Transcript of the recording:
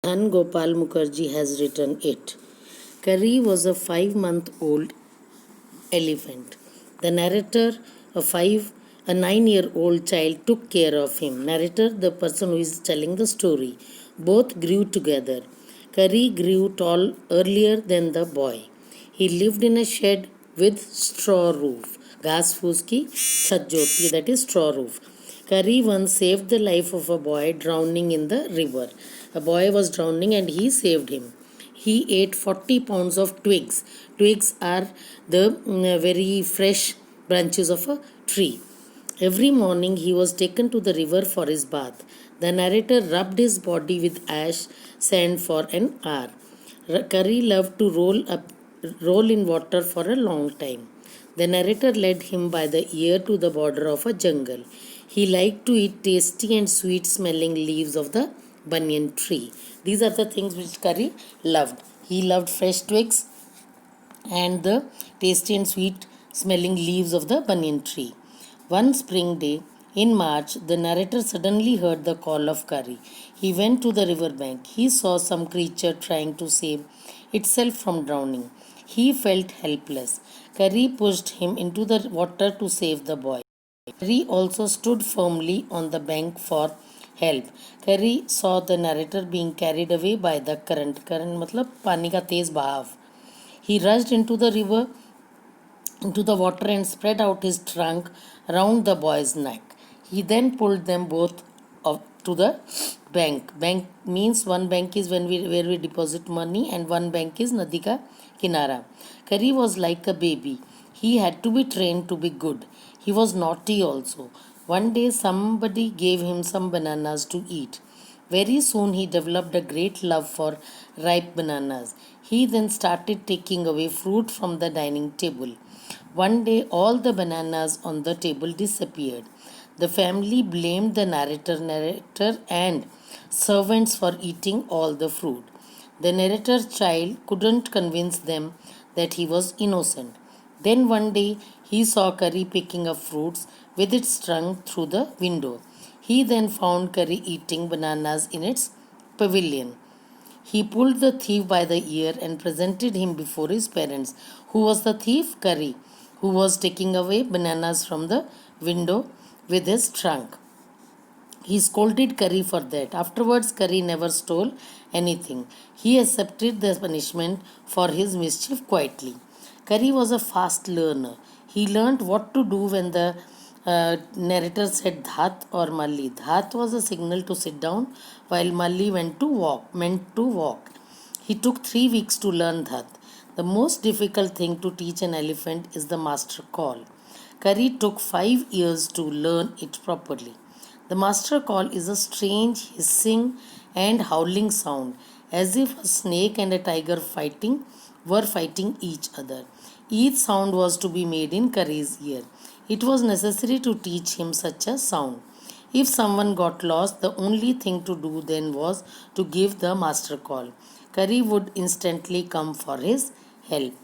and Gopal Mukherjee has written it. Curry was a 5-month-old elephant. The narrator, a 9-year-old child, took care of him. Narrator, the person who is telling the story. Both grew together. Curry grew tall earlier than the boy. He lived in a shed with straw roof. घास फूस की छत जो होती है, that is straw roof. Curry once saved the life of a boy drowning in the river. A boy was drowning and he saved him. He ate 40 pounds of twigs. Twigs are the very fresh branches of a tree. Every morning he was taken to the river for his bath. The narrator rubbed his body with ash sand for an hour. Curry loved to roll in water for a long time. The narrator led him by the ear to the border of a jungle. He liked to eat tasty and sweet smelling leaves of the banyan tree. These are the things which Curry loved. He loved fresh twigs and the tasty and sweet smelling leaves of the banyan tree. One spring day in March, the narrator suddenly heard the call of Curry. He went to the river bank. He saw some creature trying to save itself from drowning. He felt helpless. Curry pushed him into the water to save the boy. Curry also stood firmly on the bank for help. Curry saw the narrator being carried away by the current. Current मतलब पानी का तेज बहाव. He rushed into the water and spread out his trunk round the boy's neck. He then pulled them both up to the bank. Bank means one bank is where we deposit money and one bank is Nadi ka kinara. Curry was like a baby. He had to be trained to be good. He was naughty also. One day somebody gave him some bananas to eat. Very soon he developed a great love for ripe bananas. He then started taking away fruit from the dining table. One day all the bananas on the table disappeared. The family blamed the narrator and servants for eating all the fruit. The narrator's child couldn't convince them that he was innocent. Then one day he saw Curry picking up fruits with its trunk through the window. He then found Curry eating bananas in its pavilion. He pulled the thief by the ear and presented him before his parents. Who was the thief? Curry, who was taking away bananas from the window with his trunk. He scolded Curry for that. Afterwards, Curry never stole anything. He accepted the punishment for his mischief quietly. Curry was a fast learner. He learned what to do when the narrator said Dhat or Malli. Dhat was a signal to sit down, while Malli meant to walk. He took 3 weeks to learn Dhat. The most difficult thing to teach an elephant is the master call. Curry took 5 years to learn it properly. The master call is a strange hissing and howling sound, as if a snake and a tiger were fighting each other. Each sound was to be made in Curry's ear. It was necessary to teach him such a sound. If someone got lost, the only thing to do then was to give the master call. Curry would instantly come for his help.